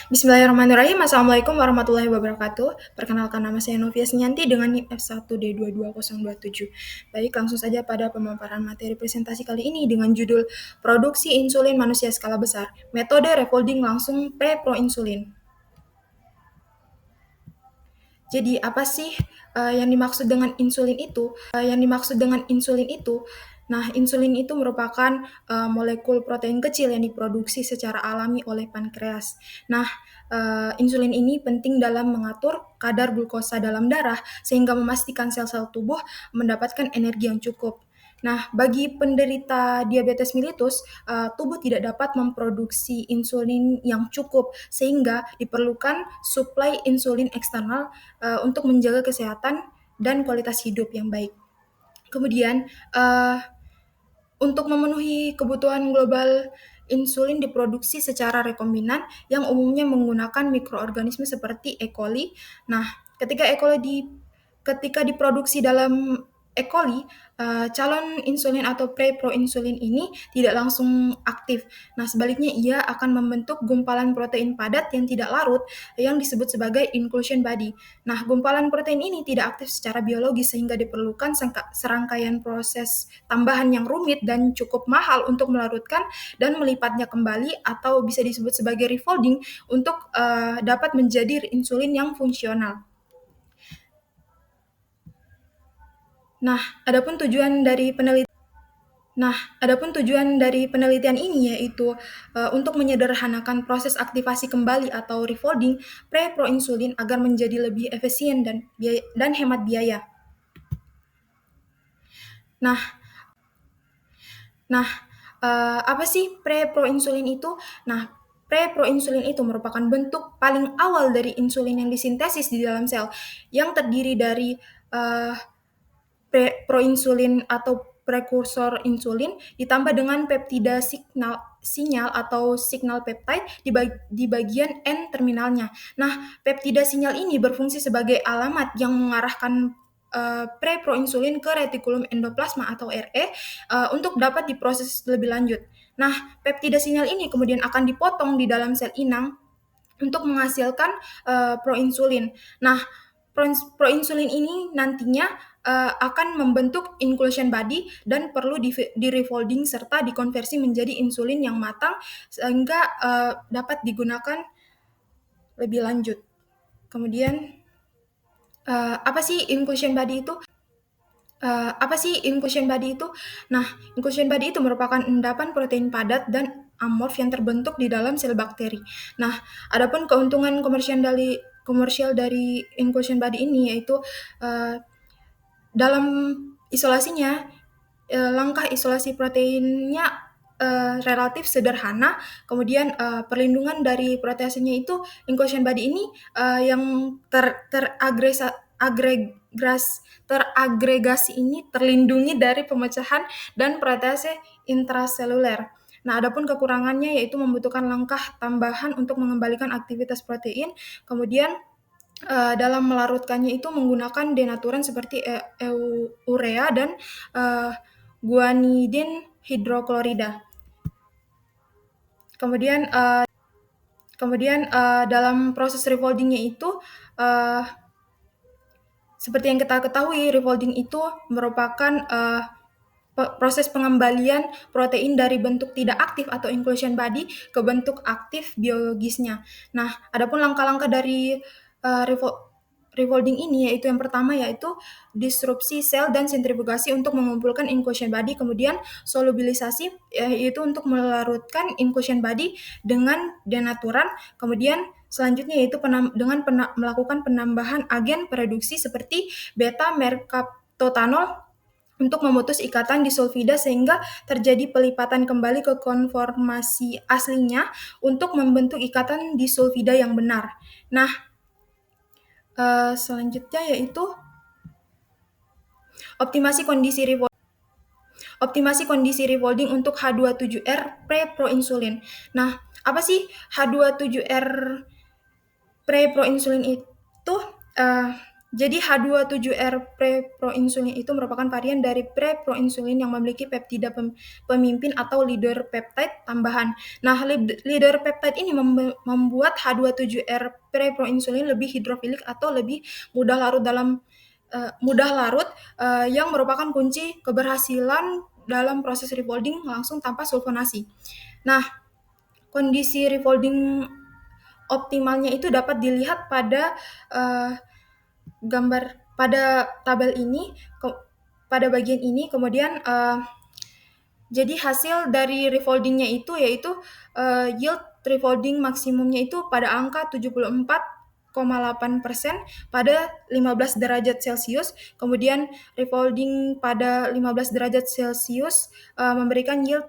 Bismillahirrahmanirrahim. Assalamualaikum warahmatullahi wabarakatuh. Perkenalkan, nama saya Novia Senyanti dengan NIM F1D22027. Baik, langsung saja pada pemaparan materi presentasi kali ini dengan judul Produksi Insulin Manusia Skala Besar, Metode Refolding Langsung Pre-Proinsulin. Jadi apa sih yang dimaksud dengan insulin itu? Nah, insulin itu merupakan molekul protein kecil yang diproduksi secara alami oleh pankreas. Nah, insulin ini penting dalam mengatur kadar glukosa dalam darah sehingga memastikan sel-sel tubuh mendapatkan energi yang cukup. Nah, bagi penderita diabetes mellitus, tubuh tidak dapat memproduksi insulin yang cukup sehingga diperlukan suplai insulin eksternal untuk menjaga kesehatan dan kualitas hidup yang baik. Kemudian, untuk memenuhi kebutuhan global, insulin diproduksi secara rekombinan yang umumnya menggunakan mikroorganisme seperti E. coli. Nah, ketika diproduksi dalam E. coli, calon insulin atau pre-proinsulin ini tidak langsung aktif. Nah, sebaliknya ia akan membentuk gumpalan protein padat yang tidak larut yang disebut sebagai inclusion body. Nah, gumpalan protein ini tidak aktif secara biologis sehingga diperlukan serangkaian proses tambahan yang rumit dan cukup mahal untuk melarutkan dan melipatnya kembali atau bisa disebut sebagai refolding untuk dapat menjadi insulin yang fungsional. Nah, adapun tujuan dari penelitian ini yaitu untuk menyederhanakan proses aktivasi kembali atau refolding pre-proinsulin agar menjadi lebih efisien dan hemat biaya. Nah, apa sih pre-proinsulin itu? Nah, pre-proinsulin itu merupakan bentuk paling awal dari insulin yang disintesis di dalam sel, yang terdiri dari proinsulin atau prekursor insulin ditambah dengan peptida sinyal atau signal peptide di bagian N terminalnya. Nah, peptida sinyal ini berfungsi sebagai alamat yang mengarahkan pre-proinsulin ke retikulum endoplasma atau RE untuk dapat diproses lebih lanjut. Nah, peptida sinyal ini kemudian akan dipotong di dalam sel inang untuk menghasilkan proinsulin. Nah, proinsulin ini nantinya akan membentuk inclusion body dan perlu di refolding serta dikonversi menjadi insulin yang matang sehingga dapat digunakan lebih lanjut. Kemudian apa sih inclusion body itu? Nah, inclusion body itu merupakan endapan protein padat dan amorf yang terbentuk di dalam sel bakteri. Nah, adapun keuntungan komersial dari inclusion body ini yaitu dalam isolasinya, langkah isolasi proteinnya relatif sederhana, kemudian perlindungan dari proteasenya itu inclusion body ini yang teragregasi ini terlindungi dari pemecahan dan protease intraseluler. Nah, adapun kekurangannya yaitu membutuhkan langkah tambahan untuk mengembalikan aktivitas protein, kemudian dalam melarutkannya itu menggunakan denaturan seperti urea dan guanidin hidroklorida. Kemudian dalam proses refoldingnya itu seperti yang kita ketahui, refolding itu merupakan proses pengembalian protein dari bentuk tidak aktif atau inclusion body ke bentuk aktif biologisnya. Nah, adapun langkah-langkah dari refolding ini yaitu yang pertama yaitu disrupsi sel dan sentrifugasi untuk mengumpulkan inclusion body, kemudian solubilisasi yaitu untuk melarutkan inclusion body dengan denaturan, kemudian selanjutnya yaitu melakukan penambahan agen produksi seperti beta-merkaptotanol untuk memutus ikatan disulfida sehingga terjadi pelipatan kembali ke konformasi aslinya untuk membentuk ikatan disulfida yang benar. Nah, selanjutnya yaitu optimasi kondisi refolding untuk H27R pre-proinsulin. Nah, apa sih H27R pre-proinsulin itu? Jadi H27R preproinsulin itu merupakan varian dari preproinsulin yang memiliki peptida pemimpin atau leader peptide tambahan. Nah, leader peptide ini membuat H27R preproinsulin lebih hidrofilik atau lebih mudah larut yang merupakan kunci keberhasilan dalam proses refolding langsung tanpa sulfonasi. Nah, kondisi refolding optimalnya itu dapat dilihat pada gambar pada tabel ini, pada bagian ini. Kemudian jadi hasil dari refoldingnya itu yaitu yield refolding maksimumnya itu pada angka 74,8% pada 15 derajat Celcius. Kemudian refolding pada 15 derajat Celcius memberikan yield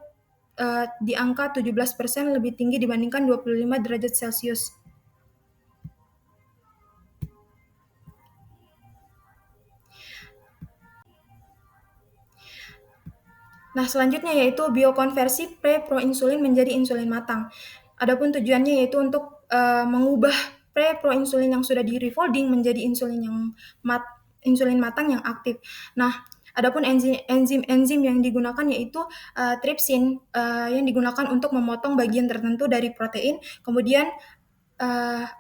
di angka 17% lebih tinggi dibandingkan 25 derajat Celcius. Nah, selanjutnya yaitu biokonversi preproinsulin menjadi insulin matang. Adapun tujuannya yaitu untuk mengubah preproinsulin yang sudah di-refolding menjadi insulin matang yang aktif. Nah, adapun enzim yang digunakan yaitu tripsin yang digunakan untuk memotong bagian tertentu dari protein. Kemudian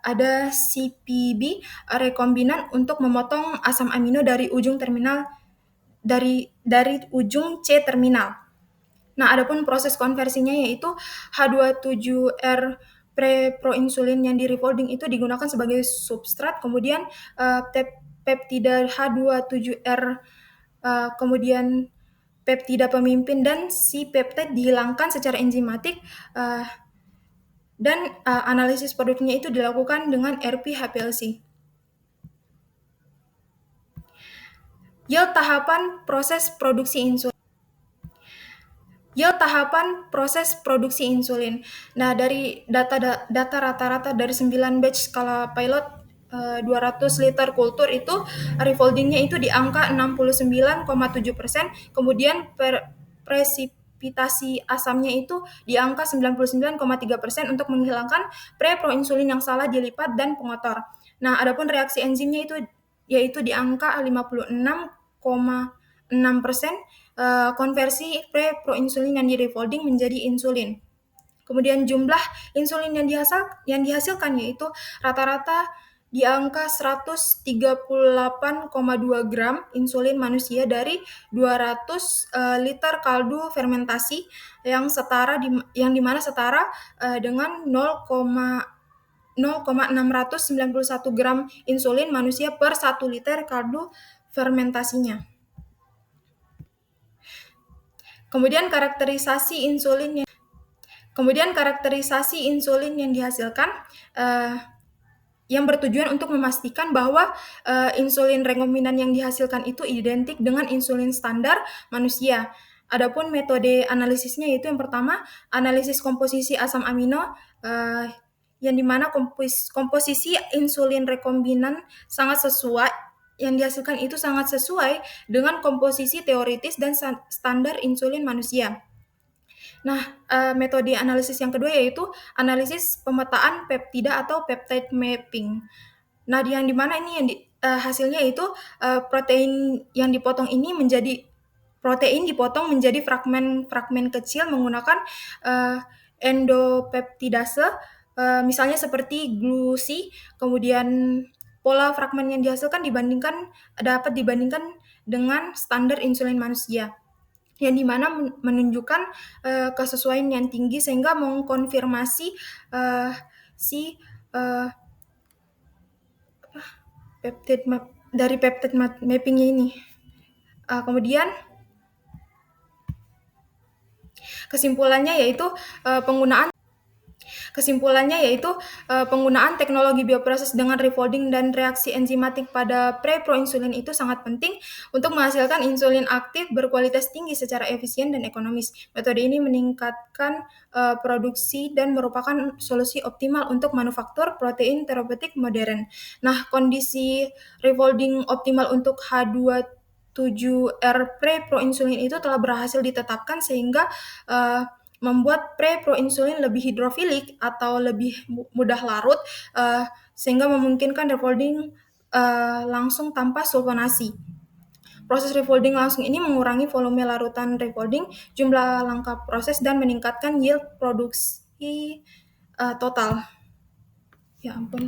ada CPB rekombinan untuk memotong asam amino dari ujung terminal dari ujung C terminal. Nah, adapun proses konversinya yaitu H27R preproinsulin yang di-refolding itu digunakan sebagai substrat, kemudian peptida H27R, kemudian peptida pemimpin dan si peptide dihilangkan secara enzimatik, dan analisis produknya itu dilakukan dengan RP-HPLC. Yield tahapan proses produksi insulin. Yield tahapan proses produksi insulin. Nah, dari data rata-rata dari 9 batch skala pilot 200 liter kultur itu refoldingnya itu di angka 69,7%, kemudian presipitasi asamnya itu di angka 99,3% untuk menghilangkan preproinsulin yang salah dilipat dan pengotor. Nah, adapun reaksi enzimnya itu yaitu di angka 56,6%, konversi preproinsulin yang di-refolding menjadi insulin. Kemudian jumlah insulin yang dihasilkan yaitu rata-rata di angka 138,2 gram insulin manusia dari 200 liter kaldu fermentasi yang dimana setara dengan 0,691 gram insulin manusia per 1 liter kaldu fermentasinya. Kemudian karakterisasi insulin yang dihasilkan yang bertujuan untuk memastikan bahwa insulin rekombinan yang dihasilkan itu identik dengan insulin standar manusia. Adapun metode analisisnya yaitu yang pertama, analisis komposisi asam amino, yang dimana komposisi insulin rekombinan yang dihasilkan itu sangat sesuai dengan komposisi teoritis dan standar insulin manusia. Nah, metode analisis yang kedua yaitu analisis pemetaan peptida atau peptide mapping. Nah, yang dimana ini hasilnya itu protein dipotong menjadi fragmen kecil menggunakan endopeptidase, misalnya seperti glusi. Kemudian pola fragmen yang dihasilkan dapat dibandingkan dengan standar insulin manusia, yang dimana menunjukkan kesesuaian yang tinggi sehingga mengkonfirmasi peptide mappingnya ini. Kemudian kesimpulannya yaitu penggunaan teknologi bioproses dengan refolding dan reaksi enzimatik pada preproinsulin itu sangat penting untuk menghasilkan insulin aktif berkualitas tinggi secara efisien dan ekonomis. Metode ini meningkatkan produksi dan merupakan solusi optimal untuk manufaktur protein terapeutik modern. Nah, kondisi refolding optimal untuk H27R preproinsulin itu telah berhasil ditetapkan sehingga membuat preproinsulin lebih hidrofilik atau lebih mudah larut, sehingga memungkinkan refolding langsung tanpa sulfonasi. Proses refolding langsung ini mengurangi volume larutan refolding, jumlah langkah proses, dan meningkatkan yield produksi total. Ya ampun,